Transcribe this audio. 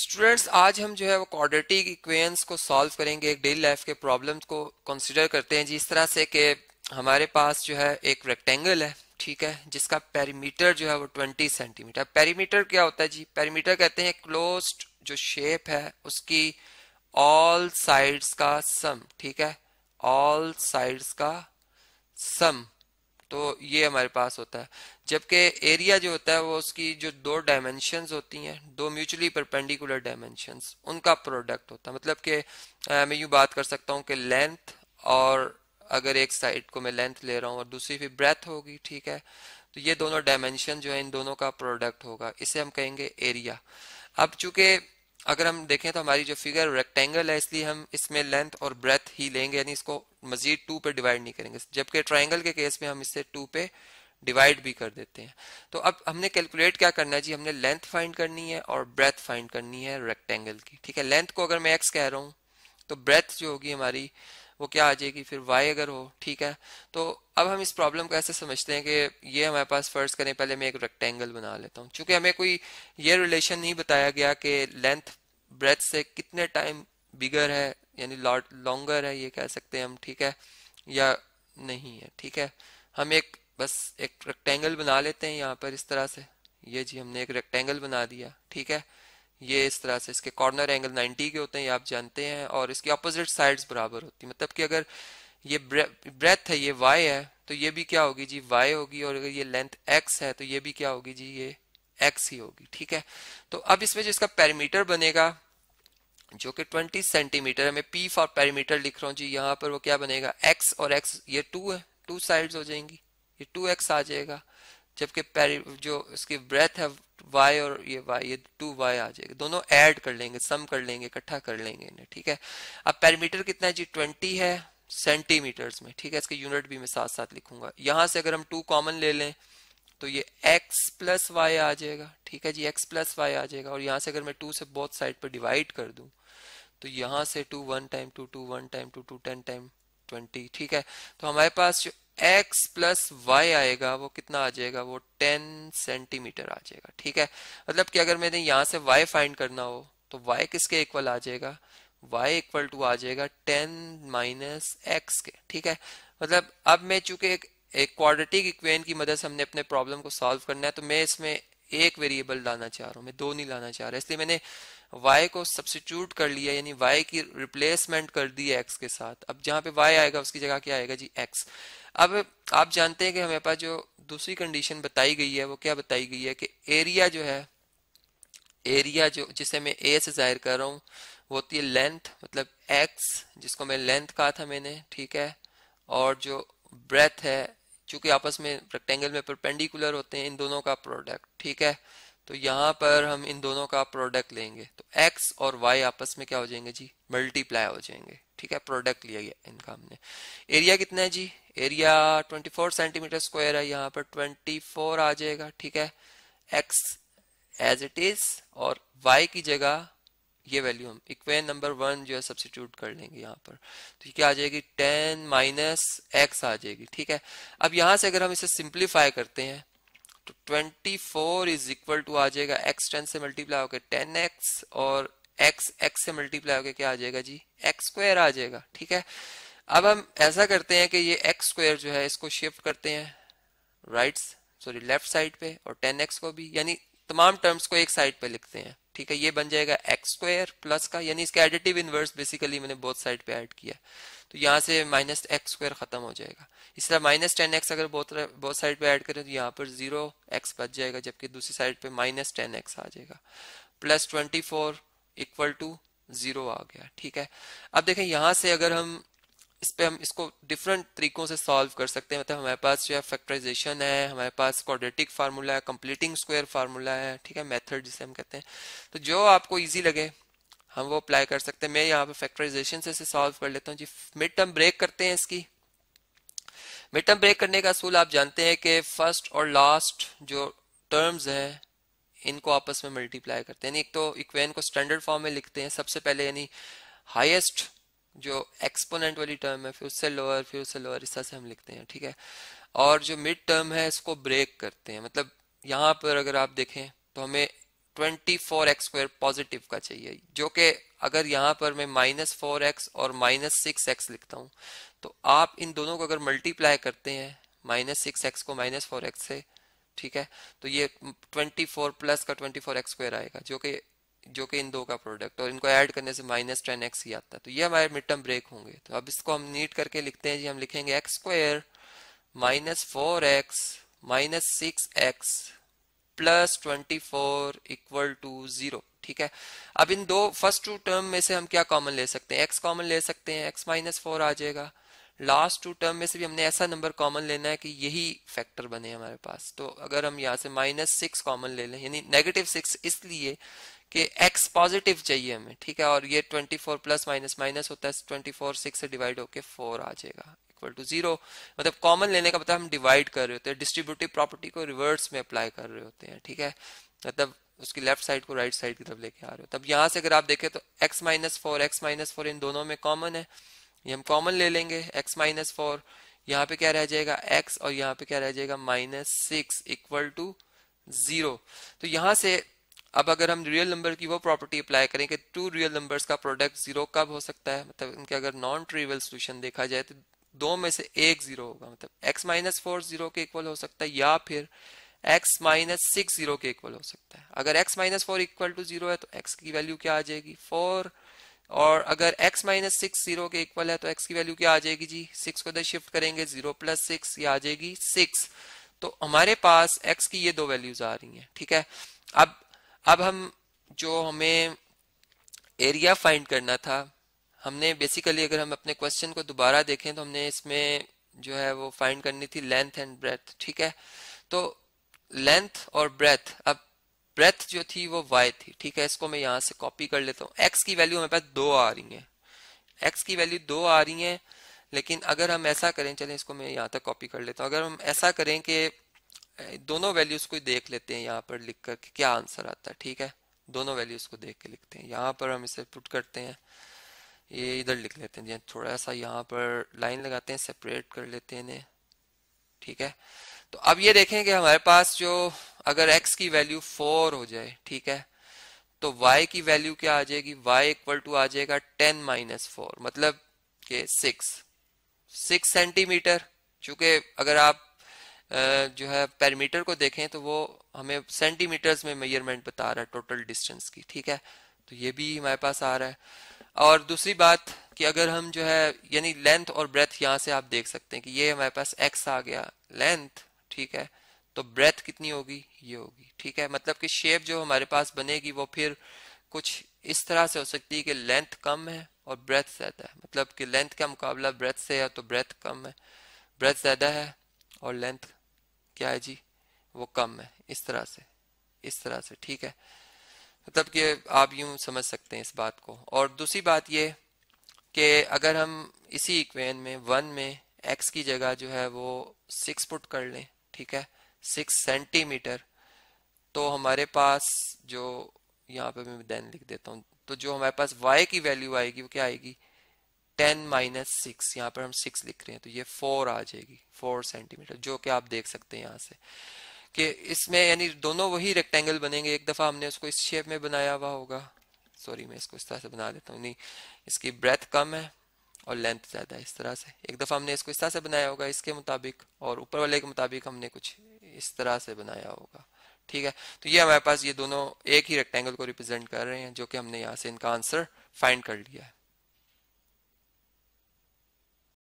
Students, आज हम जो है वो क्वाड्रेटिक इक्वेशंस को सॉल्व करेंगे। एक डेली लाइफ के प्रॉब्लम्स को कंसीडर करते हैं जिस तरह से कि हमारे पास जो है एक रेक्टेंगल है, ठीक है, जिसका पेरीमीटर जो है वो 20 सेंटीमीटर। पेरीमीटर क्या होता है जी? पेरीमीटर कहते हैं क्लोज्ड जो शेप है उसकी ऑल साइड्स का सम, ठीक है, ऑल साइड्स का सम। तो ये हमारे पास होता है। जबकि एरिया जो होता है वो उसकी जो दो डायमेंशंस होती हैं, दो म्यूचुअली परपेंडिकुलर डायमेंशंस, उनका प्रोडक्ट होता है। मतलब कि मैं यूँ बात कर सकता हूँ कि लेंथ, और अगर एक साइड को मैं लेंथ ले रहा हूँ और दूसरी फिर ब्रेथ होगी, ठीक है, तो ये दोनों डायमेंशन जो है इन दोनों का प्रोडक्ट होगा, इसे हम कहेंगे एरिया। अब चूंकि अगर हम देखें तो हमारी जो फिगर रेक्टेंगल है, इसलिए हम इसमें लेंथ और ब्रेथ ही लेंगे, यानी इसको मजीद 2 पे डिवाइड नहीं करेंगे। जबकि ट्राइंगल के केस में हम इसे 2 पे डिवाइड भी कर देते हैं। तो अब हमने कैलकुलेट क्या करना है जी? हमने लेंथ फाइंड करनी है और ब्रेथ फाइंड करनी है रेक्टेंगल की, ठीक है। लेंथ को अगर मैं एक्स कह रहा हूँ तो ब्रेथ जो होगी हमारी वो क्या आ जाएगी फिर वाई अगर हो, ठीक है। तो अब हम इस प्रॉब्लम को ऐसे समझते हैं कि ये हमारे पास, फर्ज करें पहले मैं एक रेक्टेंगल बना लेता हूँ। चूंकि हमें कोई ये रिलेशन नहीं बताया गया कि लेंथ ब्रेथ से कितने टाइम बिगर है, यानी लॉन्गर है ये कह सकते हैं हम, ठीक है, या नहीं है, ठीक है। हम एक बस एक रेक्टेंगल बना लेते हैं यहाँ पर इस तरह से। ये जी हमने एक रेक्टेंगल बना दिया, ठीक है। ये इस तरह से, इसके कॉर्नर एंगल 90 के होते हैं, ये आप जानते हैं, और इसकी अपोजिट साइड्स बराबर होती है। मतलब कि अगर ये ब्रेथ है, ये y है, तो ये भी क्या होगी जी? y होगी। और अगर ये लेंथ x है तो ये भी क्या होगी जी? ये x ही होगी, ठीक है। तो अब इसमें जो इसका पेरीमीटर बनेगा जो कि 20 सेंटीमीटर है, मैं p फॉर पेरीमीटर लिख रहा हूँ जी। यहाँ पर वो क्या बनेगा? x और x, ये 2 है, 2 साइड्स हो जाएंगी, ये 2x आ जाएगा। जबकि जो इसकी ब्रेथ है y, और ये y, ये 2y आ जाएगा। दोनों ऐड कर लेंगे, सम कर लेंगे, इकट्ठा कर लेंगे इन्हें, ठीक है। अब पेरीमीटर कितना है जी? 20 है सेंटीमीटर्स में, ठीक है। इसके यूनिट भी मैं साथ साथ लिखूंगा। यहां से अगर हम 2 कॉमन ले लें तो ये x प्लस वाई आ जाएगा, ठीक है जी, x प्लस वाई आ जाएगा। और यहाँ से अगर मैं 2 से बोथ साइड पर डिवाइड कर दूं तो यहाँ से 2 1 टाइम 2, 2 1 टाइम 2, 2 10 टाइम 20, ठीक है। तो हमारे पास जो x प्लस वाई आएगा वो कितना आ जाएगा? वो 10 सेंटीमीटर आ जाएगा, ठीक है। मतलब कि अगर मैंने यहाँ से y फाइंड करना हो तो y किसके इक्वल आ जाएगा? y इक्वल टू आ जाएगा 10 माइनस एक्स के, ठीक है। मतलब अब मैं चूंकि एक क्वाड्रेटिक इक्वेशन की मदद से हमने अपने प्रॉब्लम को सॉल्व करना है, तो मैं इसमें एक वेरिएबल लाना चाह रहा हूँ, मैं दो नहीं लाना चाह रहा, इसलिए मैंने y को सब्सिट्यूट कर लिया, यानी y की रिप्लेसमेंट कर दी है x के साथ। अब जहाँ पे y आएगा उसकी जगह क्या आएगा जी? x। अब आप जानते हैं कि हमारे पास जो दूसरी कंडीशन बताई गई है वो क्या बताई गई है कि एरिया जो है, एरिया जो जिसे मैं a से जाहिर कर रहा हूँ वो होती है लेंथ, मतलब x, जिसको मैं लेंथ कहा था मैंने, ठीक है। और जो ब्रेथ है, चूंकि आपस में रेक्टेंगल में परपेंडिकुलर होते हैं, इन दोनों का प्रोडक्ट, ठीक है। तो यहाँ पर हम इन दोनों का प्रोडक्ट लेंगे तो x और y आपस में क्या हो जाएंगे जी? मल्टीप्लाई हो जाएंगे, ठीक है। प्रोडक्ट लिया गया इनका हमने। एरिया कितना है जी? एरिया 24 सेंटीमीटर स्क्वायर है, यहाँ पर 24 आ जाएगा, ठीक है। x एज इट इज, और y की जगह ये वैल्यू हम इक्वेशन नंबर 1 जो है सब्सिट्यूट कर लेंगे यहाँ पर। तो ये क्या आ जाएगी? 10 माइनस एक्स आ जाएगी, ठीक है। अब यहाँ से अगर हम इसे सिंप्लीफाई करते हैं तो 24 इज इक्वल टू आ जाएगा x 10 से मल्टीप्लाई होकर 10x, और x x से मल्टीप्लाई होकर क्या आ जाएगा जी? x स्क्वायर आ जाएगा, ठीक है। अब हम ऐसा करते हैं कि ये x स्क्वायर जो है इसको शिफ्ट करते हैं लेफ्ट साइड पे, और 10x को भी, यानी तमाम टर्म्स को एक साइड पे लिखते हैं, ठीक है। ये बन जाएगा x स्क्वायर प्लस का, यानी इसका एडिटिव इनवर्स बेसिकली मैंने बोथ साइड पे ऐड किया। तो यहाँ से माइनस एक्स स्क्वायर खत्म हो जाएगा। इस तरह माइनस 10x अगर बोथ साइड पे ऐड करें तो यहाँ पर 0x बच जाएगा, जबकि दूसरी साइड पे माइनस 10x आ जाएगा। प्लस 24 इक्वल टू 0 आ गया, ठीक है। अब देखें यहाँ से अगर हम इस पे हम इसको डिफरेंट तरीकों से सॉल्व कर सकते हैं। मतलब हमारे पास जो है फैक्टराइजेशन है, हमारे पास क्वाड्रेटिक फार्मूला है, कंप्लीटिंग स्क्वायर फार्मूला है, ठीक है, मेथड जिसे हम कहते हैं। तो जो आपको इजी लगे हम वो अप्लाई कर सकते हैं। मैं यहाँ पे फैक्टराइजेशन से सॉल्व कर लेता हूँ जी। मिड टर्म ब्रेक करते हैं इसकी। मिड टर्म ब्रेक करने का असूल आप जानते हैं कि फर्स्ट और लास्ट जो टर्म्स हैं इनको आपस में मल्टीप्लाई करते हैं, यानी एक तो इक्वेशन को स्टैंडर्ड फॉर्म में लिखते हैं सबसे पहले, यानी हाईएस्ट जो एक्सपोनेंट वाली टर्म है फिर उससे लोअर, फिर उससे लोअर, इस तरह से हम लिखते हैं, ठीक है। और जो मिड टर्म है इसको ब्रेक करते हैं। मतलब यहाँ पर अगर आप देखें तो हमें 24x² पॉजिटिव का चाहिए, जो कि अगर यहाँ पर मैं -4x और -6x लिखता हूँ तो आप इन दोनों को अगर मल्टीप्लाई करते हैं -6x को -4x से, ठीक है, तो ये 24 प्लस का 24x² आएगा, जो कि इन दो का प्रोडक्ट, और इनको ऐड करने से -10x ही आता है। तो ये हमारे मिड टर्म ब्रेक होंगे। तो अब इसको हम नीट करके लिखते हैं जी। हम लिखेंगे x² -4x -6x plus 24 equal to 0, ठीक है। अब इन दो फर्स्ट टू टर्म में से हम क्या कॉमन ले सकते हैं? x कॉमन ले सकते हैं, x -4 आ जाएगा। लास्ट टू टर्म में से भी हमने ऐसा नंबर कॉमन लेना है कि यही फैक्टर बने हमारे पास। तो अगर हम यहाँ से -6 कॉमन ले लें, यानी -6 इसलिए कि x पॉजिटिव चाहिए हमें, ठीक है, और ये 24 प्लस माइनस माइनस होता है, 24 6 से डिवाइड होके 4 आ जाएगा इक्वल टू 0। मतलब कॉमन लेने का मतलब हम डिवाइड कर रहे होते हैं, डिस्ट्रीब्यूटिव प्रॉपर्टी को रिवर्स में अप्लाई कर रहे होते हैं, ठीक है, मतलब उसकी लेफ्ट साइड को राइट साइड की तरफ लेके आ रहे हो। तब यहाँ से अगर आप देखें तो x -4 इन दोनों में कॉमन है, ये हम कॉमन ले लेंगे। x -4 यहाँ पे क्या रह जाएगा x, और यहाँ पे क्या रह जाएगा -6 इक्वल टू 0। तो यहाँ से अब अगर हम रियल नंबर की वो प्रॉपर्टी अप्लाई करें कि टू रियल नंबर्स का प्रोडक्ट 0 कब हो सकता है, मतलब इनके अगर नॉन ट्रिवियल सोल्यूशन देखा जाए तो दो में से एक 0 होगा, मतलब x -4 0 के इक्वल हो सकता है, या फिर x -6 0 के इक्वल हो सकता है। अगर x -4 इक्वल टू 0 है तो x की वैल्यू क्या आ जाएगी 4, और अगर x -6 0 के इक्वल है तो x की वैल्यू क्या आ जाएगी जी, 6 को इधर शिफ्ट करेंगे, 0 + 6 ये आ जाएगी 6। तो हमारे पास x की ये दो वैल्यूज आ रही हैं, ठीक है। अब हम जो हमें एरिया फाइंड करना था, हमने बेसिकली अगर हम अपने क्वेश्चन को दोबारा देखें तो हमने इसमें जो है वो फाइंड करनी थी लेंथ एंड ब्रेथ, ठीक है। तो लेंथ और ब्रेथ, अब ब्रेथ जो थी वो y थी, ठीक है, इसको मैं यहाँ से कॉपी कर लेता हूँ। x की वैल्यू हमारे पास 2 आ रही है, x की वैल्यू 2 आ रही है, लेकिन अगर हम ऐसा करें, चलें इसको मैं यहाँ तक कॉपी कर लेता हूँ। अगर हम ऐसा करें कि दोनों वैल्यूज को देख लेते हैं यहाँ पर लिख कर कि क्या आंसर आता है, ठीक है, दोनों वैल्यूज को देख के लिखते हैं। यहाँ पर हम इसे पुट करते हैं, ये इधर लिख लेते हैं, थोड़ा सा यहाँ पर लाइन लगाते हैं, सेपरेट कर लेते हैं इन्हें, ठीक है। तो अब ये देखें कि हमारे पास जो अगर x की वैल्यू 4 हो जाए, ठीक है, तो y की वैल्यू क्या आ जाएगी, y इक्वल टू आ जाएगा 10 - 4, मतलब कि 6 सेंटीमीटर। चूंकि अगर आप जो है पेरीमीटर को देखें तो वो हमें सेंटीमीटर्स में मेजरमेंट बता रहा है टोटल डिस्टेंस की, ठीक है, तो ये भी हमारे पास आ रहा है। और दूसरी बात कि अगर हम जो है यानी लेंथ और ब्रेथ, यहाँ से आप देख सकते हैं कि ये हमारे पास x आ गया लेंथ, ठीक है, तो ब्रेथ कितनी होगी, ये होगी, ठीक है। मतलब कि शेप जो हमारे पास बनेगी वो फिर कुछ इस तरह से हो सकती है कि लेंथ कम है और ब्रेथ ज्यादा है, मतलब कि लेंथ का मुकाबला ब्रेथ से है तो ब्रेथ कम है, ब्रेथ ज्यादा है और लेंथ क्या है जी, वो कम है, इस तरह से, ठीक है। मतलब कि आप यूं समझ सकते हैं इस बात को। और दूसरी बात ये कि अगर हम इसी इक्वेशन में 1 में x की जगह जो है वो 6 पुट कर लें, ठीक है, 6 सेंटीमीटर, तो हमारे पास जो यहाँ पे मैं देन लिख देता हूँ, तो जो हमारे पास y की वैल्यू आएगी वो क्या आएगी 10 - 6, यहाँ पर हम 6 लिख रहे हैं तो ये 4 आ जाएगी, 4 सेंटीमीटर, जो कि आप देख सकते हैं यहाँ से कि इसमें यानी दोनों वही रेक्टेंगल बनेंगे। एक दफा हमने उसको इस शेप में बनाया हुआ होगा, सॉरी मैं इसको इस तरह से बना देता हूँ, नहीं इसकी ब्रेथ कम है और लेंथ ज्यादा है, इस तरह से। एक दफा हमने इसको इस तरह से बनाया होगा इसके मुताबिक, और ऊपर वाले के मुताबिक हमने कुछ इस तरह से बनाया होगा, ठीक है। तो ये हमारे पास ये दोनों एक ही रेक्टेंगल को रिप्रेजेंट कर रहे हैं, जो कि हमने यहाँ से इनका आंसर फाइंड कर लिया है।